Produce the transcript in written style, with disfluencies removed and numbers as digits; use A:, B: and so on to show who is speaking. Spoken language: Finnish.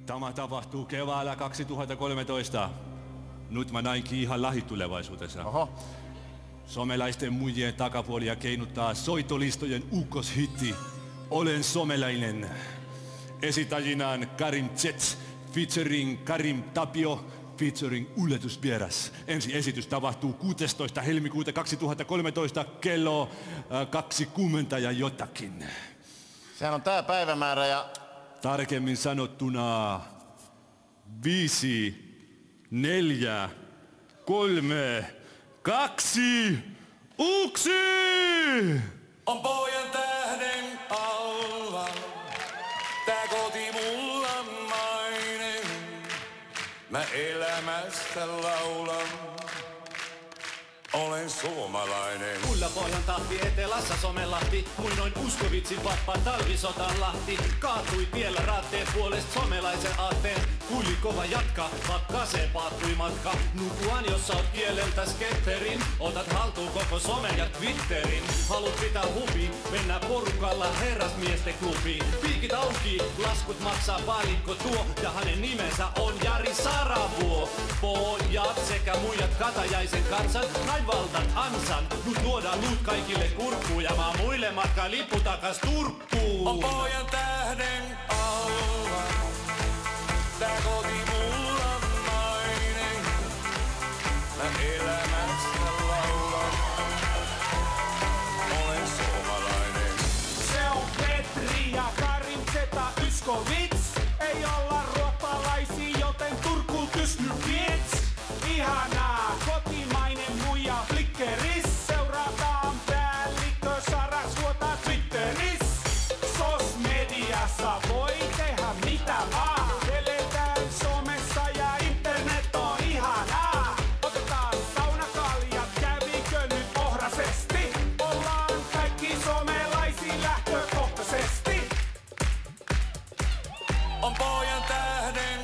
A: Tämä tapahtuu keväällä 2013. Nyt mä näinkin ihan lähitulevaisuudessa.
B: Oho.
A: Somelaisten muijien takapuolia keinuttaa soitolistojen ukkoshitti Olen somelainen. Esitäjinään Karim Zets featuring Karim Tapio featuring Yllätysvieras. Ensi esitys tapahtuu 16. helmikuuta 2013 kello 20 ja jotakin.
B: Sehän on tää päivämäärä ja...
A: Tarkemmin sanottuna 5, 4, 3, 2, 1!
C: On pojan tähden alla, tää koti mulla mainen. Mä elämästä laulan, olen suomalainen.
D: Mulla pohjan tahti etelässä somelahti, muinoin Uskovitsin pappa talvisotan lahti. Kaatui tiellä raatteet puolesta somelaisen aatteen. Kuili kova jatka, vaikka se paattui matka. Nukuan jos sä oot kieleltä skepperin, otat haltuun koko somen ja Twitterin. Haluut pitää hubi, mennään porukalla herrasmiesten klubiin. Piikit auki, laskut maksaa paalikko tuo, ja hänen nimensä on Jari Saravuo. Pojat sekä muijat Katajaisen kansan, näin valtan ansan. Nyt luodaan luut kaikille kurkkuun, ja mä muille matkaan lippu takas Turkkuun.
C: On pojan tähden alla, tää koti mulla mainen. Mä elämästä laulan, olen suomalainen.
E: Se on Petri ja Karim Zeta Yskovits. Ei olla ruoppalaisia, joten Turkuun kysny vits. Ihanaa, kotimainen muija flickeris. Seurataan päällikkö Sarasvuota Twitteris. Sos-mediassa voi tehdä mitä vaan. Eletään somessa ja internet on ihanaa. Otetaan saunakaljat, kävikö nyt ohrasesti? Ollaan kaikki somelaisia lähtökohtaisesti.
C: On pojan tähden